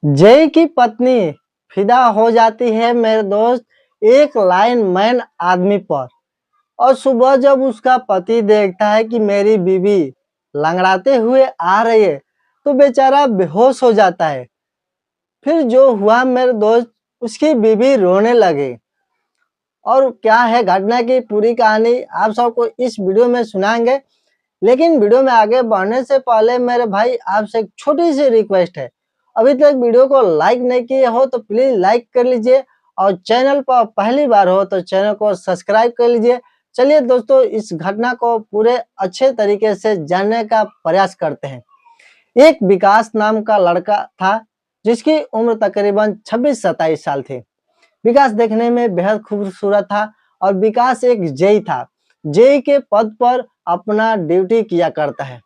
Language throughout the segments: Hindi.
जय की पत्नी फिदा हो जाती है मेरे दोस्त एक लाइन मैन आदमी पर। और सुबह जब उसका पति देखता है कि मेरी बीवी लंगड़ाते हुए आ रही है तो बेचारा बेहोश हो जाता है। फिर जो हुआ मेरे दोस्त, उसकी बीवी रोने लगी। और क्या है घटना की पूरी कहानी आप सबको इस वीडियो में सुनाएंगे। लेकिन वीडियो में आगे बढ़ने से पहले मेरे भाई आपसे एक छोटी सी रिक्वेस्ट है। अभी तक वीडियो को लाइक नहीं किए हो तो प्लीज लाइक कर लीजिए, और चैनल पर पहली बार हो तो चैनल को सब्सक्राइब कर लीजिए। चलिए दोस्तों, इस घटना को पूरे अच्छे तरीके से जानने का प्रयास करते हैं। एक विकास नाम का लड़का था जिसकी उम्र तकरीबन 26-27 साल थी। विकास देखने में बेहद खूबसूरत था और विकास एक जेई था। जेई के पद पर अपना ड्यूटी किया करता है।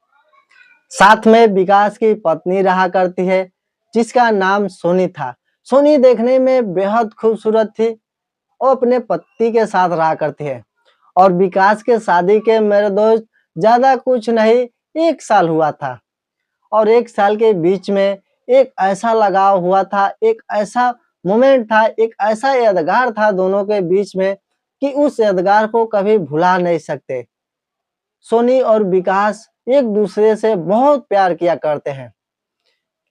साथ में विकास की पत्नी रहा करती है जिसका नाम सोनी था। सोनी देखने में बेहद खूबसूरत थी। वो अपने पति के साथ रहा करती है। और विकास के शादी के मेरे दोस्त ज्यादा कुछ नहीं, 1 साल हुआ था। और 1 साल के बीच में एक ऐसा लगाव हुआ था, एक ऐसा मोमेंट था, एक ऐसा यादगार था दोनों के बीच में कि उस यादगार को कभी भुला नहीं सकते। सोनी और विकास एक दूसरे से बहुत प्यार किया करते हैं।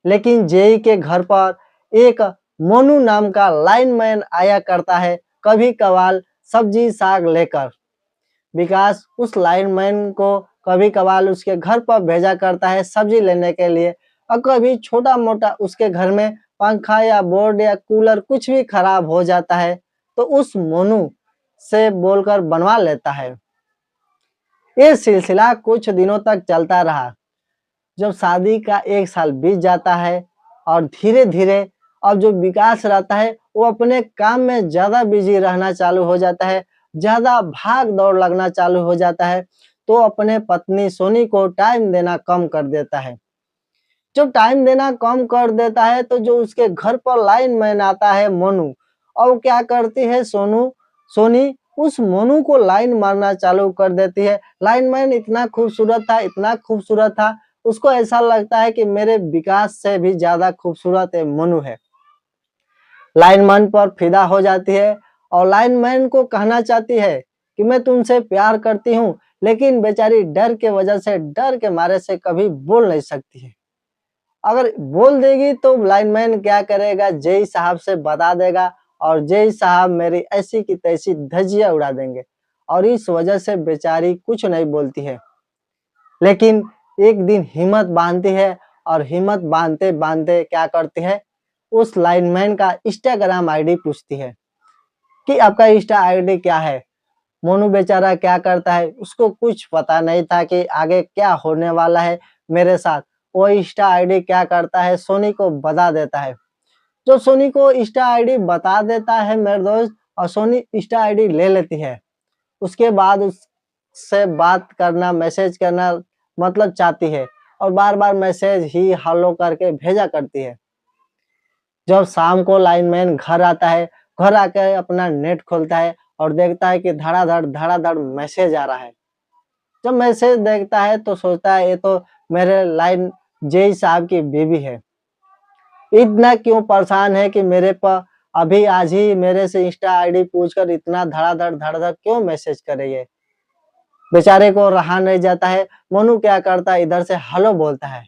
लेकिन जेई के घर पर एक मोनू नाम का लाइनमैन आया करता है, कभी कभार सब्जी साग लेकर। विकास उस लाइनमैन को कभी कभार उसके घर पर भेजा करता है सब्जी लेने के लिए। और कभी छोटा मोटा उसके घर में पंखा या बोर्ड या कूलर कुछ भी खराब हो जाता है तो उस मोनू से बोलकर बनवा लेता है। ये सिलसिला कुछ दिनों तक चलता रहा। जब शादी का 1 साल बीत जाता है और धीरे धीरे अब जो विकास रहता है वो अपने काम में ज्यादा बिजी रहना चालू हो जाता है, ज्यादा भाग दौड़ लगना चालू हो जाता है। तो अपने पत्नी सोनी को टाइम देना कम कर देता है। जब टाइम देना कम कर देता है तो जो उसके घर पर लाइन मैन आता है मोनू, और वो क्या करती है सोनी उस मोनू को लाइन मारना चालू कर देती है। लाइन मैन इतना खूबसूरत था, इतना खूबसूरत था, उसको ऐसा लगता है कि मेरे विकास से भी ज्यादा खूबसूरत है मोनू है। लाइनमैन पर फिदा हो जाती है और लाइनमैन को कहना चाहती है कि मैं तुमसे प्यार करती हूँ, लेकिन बेचारी डर के वजह से, डर के मारे से कभी बोल नहीं सकती है। अगर बोल देगी तो लाइनमैन क्या करेगा, जेई साहब से बता देगा और जेई साहब मेरी ऐसी की तैसी धज्जियां उड़ा देंगे। और इस वजह से बेचारी कुछ नहीं बोलती है। लेकिन एक दिन हिम्मत बांधती है और हिम्मत बांधते बांधते क्या करती है, उस लाइनमैन का इंस्टाग्राम आईडी पूछती है कि आपका इंस्टा आईडी क्या है। मोनू बेचारा क्या करता है, उसको कुछ पता नहीं था कि आगे क्या होने वाला है मेरे साथ। वो इंस्टा आईडी क्या करता है, सोनी को बता देता है। जो सोनी को इंस्टा आईडी बता देता है मेरे दोस्त, और सोनी इंस्टा आईडी ले लेती है। उसके बाद उससे बात करना, मैसेज करना मतलब चाहती है, और बार बार मैसेज ही हेलो करके भेजा करती है। जब शाम को लाइनमैन घर आता है, घर आकर अपना नेट खोलता है और देखता है कि धड़ाधड़ मैसेज आ रहा है। जब मैसेज देखता है तो सोचता है ये तो मेरे लाइन जेई साहब की बीवी है। इतना क्यों परेशान है कि मेरे पर अभी आज ही मेरे से इंस्टा आईडी पूछकर इतना धड़ाधड़ क्यों मैसेज करे ये। बेचारे को रहा नहीं जाता है। मोनू क्या करता है, इधर से हेलो बोलता है।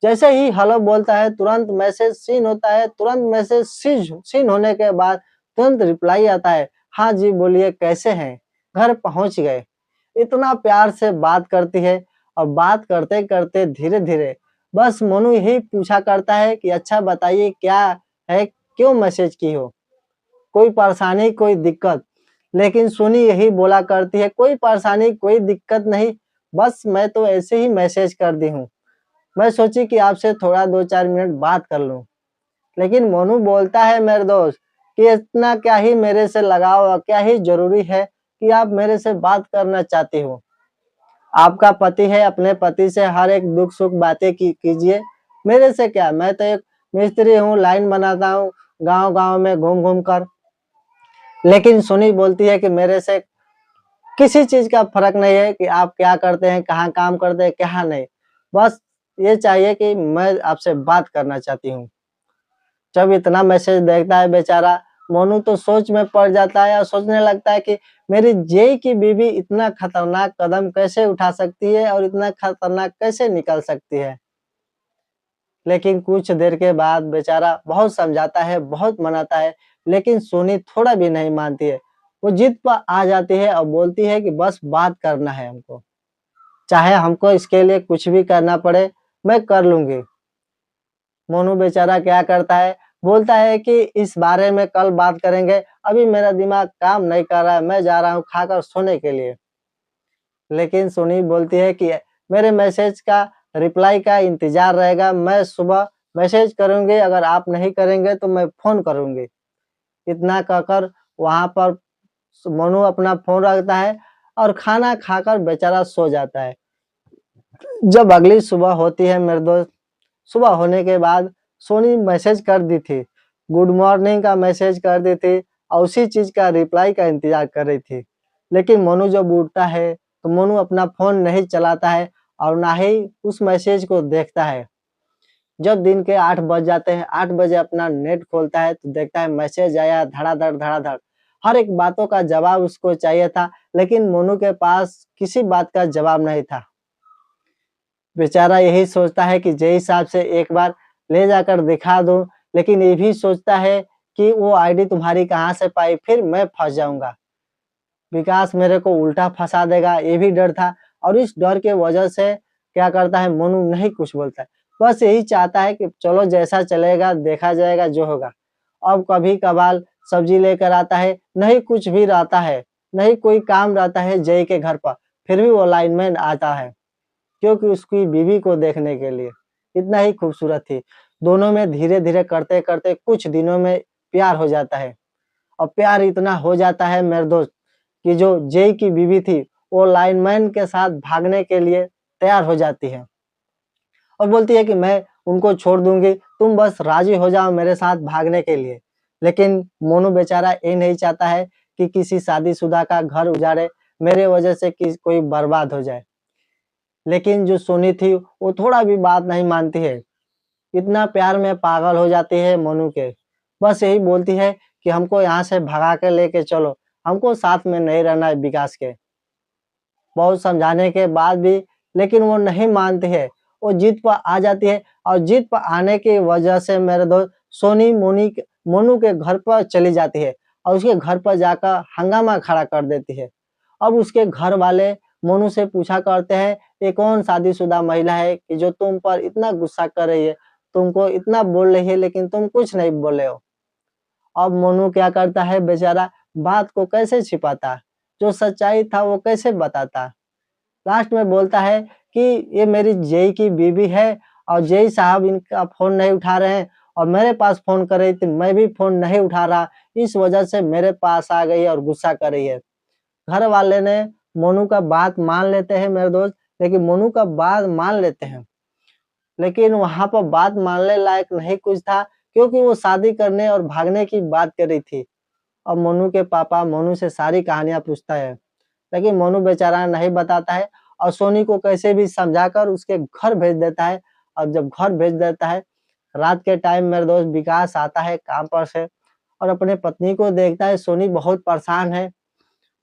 जैसे ही हेलो बोलता है तुरंत मैसेज सीन होता है। तुरंत मैसेज सीन होने के बाद तुरंत रिप्लाई आता है, हाँ जी बोलिए कैसे हैं, घर पहुंच गए। इतना प्यार से बात करती है। और बात करते करते धीरे धीरे बस मोनू ही पूछा करता है कि अच्छा बताइए क्या है, क्यों मैसेज की हो, कोई परेशानी कोई दिक्कत। लेकिन सोनी यही बोला करती है, कोई परेशानी कोई दिक्कत नहीं, बस मैं तो ऐसे ही मैसेज कर दी हूँ। मैं सोची कि आपसे थोड़ा 2-4 मिनट बात कर लूं। लेकिन मोनू बोलता है मेरे दोस्त कि इतना क्या ही मेरे से लगाव, क्या ही जरूरी है कि आप मेरे से बात करना चाहती हो। आपका पति है, अपने पति से हर एक दुख सुख बातें कीजिए। मेरे से क्या, मैं तो एक मिस्त्री हूँ, लाइन बनाता हूँ गांव गांव में घूम घूम कर। लेकिन सुनी बोलती है कि मेरे से किसी चीज का फर्क नहीं है कि आप क्या करते हैं, कहाँ काम करते हैं, कहाँ नहीं। बस ये चाहिए कि मैं आपसे बात करना चाहती हूँ। जब इतना मैसेज देखता है बेचारा, मोनू तो सोच में पड़ जाता है और सोचने लगता है कि मेरी जेई की बीवी इतना खतरनाक कदम कैसे उठा सकती है और इतना खतरनाक कैसे निकल सकती है। लेकिन कुछ देर के बाद बेचारा बहुत समझाता है, बहुत मनाता है, लेकिन सोनी थोड़ा भी नहीं मानती है। वो जिद पर आ जाती है और बोलती है कि बस बात करना है हमको, चाहे हमको इसके लिए कुछ भी करना पड़े, मैं कर लूँगी। मोनू बेचारा क्या करता है, बोलता है कि इस बारे में कल बात करेंगे, अभी मेरा दिमाग काम नहीं कर रहा है, मैं जा रहा हूँ खाकर सोने के लिए। लेकिन सोनी बोलती है कि मेरे मैसेज का रिप्लाई का इंतज़ार रहेगा, मैं सुबह मैसेज करूँगी, अगर आप नहीं करेंगे तो मैं फ़ोन करूँगी। इतना कहकर वहाँ पर मोनू अपना फ़ोन रखता है और खाना खाकर बेचारा सो जाता है। जब अगली सुबह होती है मेरे दोस्त, सुबह होने के बाद सोनी मैसेज कर दी थी, गुड मॉर्निंग का मैसेज कर दी थी और उसी चीज़ का रिप्लाई का इंतज़ार कर रही थी। लेकिन मोनू जब उठता है, तो मोनू अपना फ़ोन नहीं चलाता है और ना ही उस मैसेज को देखता है। जब दिन के 8 बज जाते हैं, 8 बजे अपना नेट खोलता है तो देखता है मैसेज आया धड़ाधड़, धड़ाधड़। हर एक बातों का जवाब उसको चाहिए था, लेकिन मोनू के पास किसी बात का जवाब नहीं था। बेचारा यही सोचता है कि जेई साहब से एक बार ले जाकर दिखा दूँ, लेकिन ये भी सोचता है कि वो आईडी तुम्हारी कहाँ से पाई, फिर मैं फँस जाऊँगा। विकास मेरे को उल्टा फँसा देगा, ये भी डर था और इस डर के वजह से क्या करता है मोनू नहीं कुछ बोलता है। बस यही चाहता है कि चलो जैसा चलेगा देखा जाएगा जो होगा। अब कभी-कभार सब्ज़ी लेकर आता है, नहीं कुछ भी रहता है, नहीं कोई काम रहता है जय के घर पर, फिर भी वो लाइनमैन आता है। क्योंकि उसकी बीवी को देखने के लिए, इतना ही खूबसूरत थी। दोनों में धीरे-धीरे करते-करते कुछ दिनों में प्यार हो जाता है और प्यार इतना हो जाता है मेरे दोस्त कि जो जेई की बीवी थी, वो लाइनमैन के साथ भागने के लिए तैयार हो जाती है और बोलती है कि मैं उनको छोड़ दूँगी, तुम बस राज़ी हो जाओ मेरे साथ भागने के लिए। लेकिन मोनू बेचारा ये नहीं चाहता है कि किसी शादीशुदा का घर उजाड़े, मेरे वजह से कोई बर्बाद हो जाए। लेकिन जो सोनी थी वो थोड़ा भी बात नहीं मानती है, इतना प्यार में पागल हो जाती है मोनू के। बस यही बोलती है कि हमको यहाँ से भगा के लेके चलो, हमको साथ में नहीं रहना है विकास के। बहुत समझाने के बाद भी लेकिन वो नहीं मानती है, वो जिद पर आ जाती है और जिद पर आने की वजह से मेरे दोस्त सोनी मोनू के घर पर चली जाती है और उसके घर पर जाकर हंगामा खड़ा कर देती है। अब उसके घर वाले मोनू से पूछा करते हैं, ये कौन शादीशुदा महिला है कि जो तुम पर इतना गुस्सा कर रही है, तुमको इतना बोल रही है लेकिन तुम कुछ नहीं बोले हो। अब मोनू क्या करता है बेचारा, बात को कैसे छिपाता, जो सच्चाई था वो कैसे बताता। लास्ट में बोलता है कि ये मेरी जेई की बीवी है और जेई साहब इनका फ़ोन नहीं उठा रहे हैं और मेरे पास फ़ोन कर रही थी, मैं भी फ़ोन नहीं उठा रहा, इस वजह से मेरे पास आ गई है और गुस्सा कर रही है। घर वाले ने मोनू का बात मान लेते हैं मेरे दोस्त, लेकिन मोनू का बात मान लेते हैं, लेकिन वहाँ पर बात मानने लायक नहीं कुछ था क्योंकि वो शादी करने और भागने की बात कर रही थी। अब मोनू के पापा मोनू से सारी कहानियाँ पूछता है, लेकिन मोनू बेचारा नहीं बताता है और सोनी को कैसे भी समझाकर उसके घर भेज देता है और जब घर भेज देता है, रात के टाइम मेरे दोस्त विकास आता है काम पर से और अपने पत्नी को देखता है, सोनी बहुत परेशान है।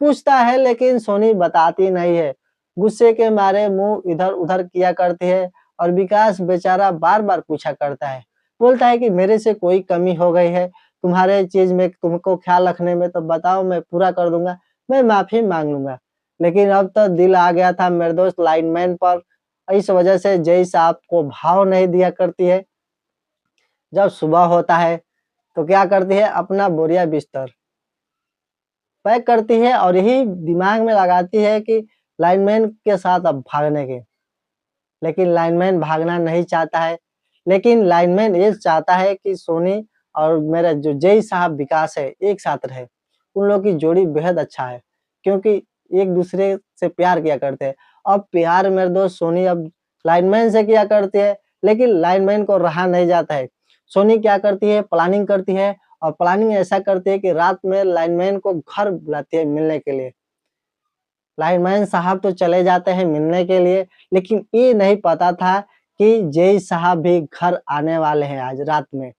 पूछता है लेकिन सोनी बताती नहीं है। गुस्से के मारे मुँह इधर-उधर किया करती है और विकास बेचारा बार-बार पूछा करता है। बोलता है कि मेरे से कोई कमी हो गई है, तुम्हारे चीज़ में तुमको ख़्याल रखने में तो बताओ मैं पूरा कर दूँगा, मैं माफ़ी माँग लूँगा। लेकिन अब तो दिल आ गया था मेरे दोस्त लाइनमैन पर, इस वजह से जय साहब को भाव नहीं दिया करती है। जब सुबह होता है, तो क्या करती है अपना बोरिया बिस्तर पैक करती है और यही दिमाग में लगाती है कि लाइनमैन के साथ अब भागने की। लेकिन लाइनमैन भागना नहीं चाहता है। लेकिन लाइनमैन ये चाहता है कि सोनी और मेरा जो जय साहब विकास है, एक साथ रहे। उन लोगों की जोड़ी बेहद अच्छा है, क्योंकि एक-दूसरे से प्यार किया करते हैं। अब प्यार मेरे दोस्त सोनी अब लाइनमैन से किया करती है, लेकिन लाइनमैन को रहा नहीं जाता है। सोनी क्या करती है, प्लानिंग करती है और प्लानिंग ऐसा करती है कि रात में लाइनमैन को घर बुलाती है मिलने के लिए। लाइनमैन साहब तो चले जाते हैं मिलने के लिए, लेकिन ये नहीं पता था कि जय साहब भी घर आने वाले हैं आज रात में।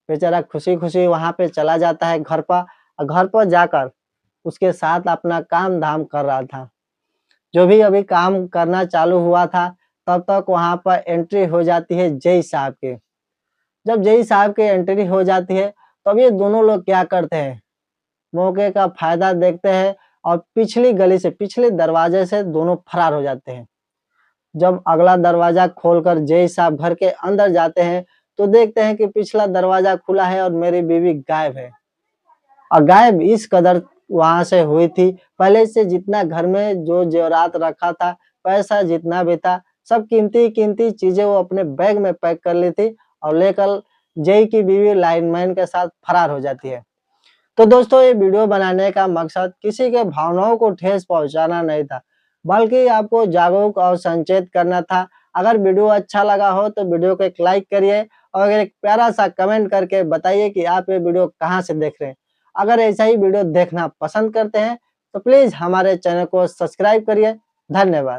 बेचारा खुशी खुशी वहां पे चला जाता है घर पर, और घर पर जाकर उसके साथ अपना काम धाम कर रहा था। जो भी अभी काम करना चालू हुआ था, तब तक वहां पर एंट्री हो जाती है जय साहब की। जब जय साहब की एंट्री हो जाती है, तब ये दोनों लोग क्या करते हैं, मौके का फायदा देखते हैं और पिछली गली से, पिछले दरवाजे से दोनों फरार हो जाते हैं। जब अगला दरवाजा खोलकर जय साहब घर के अंदर जाते हैं, तो देखते हैं कि पिछला दरवाजा खुला है और मेरी बीवी गायब है। और गायब इस कदर वहां से हुई थी, पहले से जितना घर में जो जेवरात रखा था, पैसा जितना भी था, सब कीमती कीमती चीजें वो अपने बैग में पैक कर ली थी और लेकर जय की बीवी लाइनमैन के साथ फरार हो जाती है। तो दोस्तों, ये वीडियो बनाने का मकसद किसी के भावनाओं को ठेस पहुंचाना नहीं था, बल्कि आपको जागरूक और संचेत करना था। अगर वीडियो अच्छा लगा हो तो वीडियो को एक लाइक करिए और एक प्यारा सा कमेंट करके बताइए कि आप ये वीडियो कहाँ से देख रहे हैं। अगर ऐसा ही वीडियो देखना पसंद करते हैं तो प्लीज हमारे चैनल को सब्सक्राइब करिए। धन्यवाद।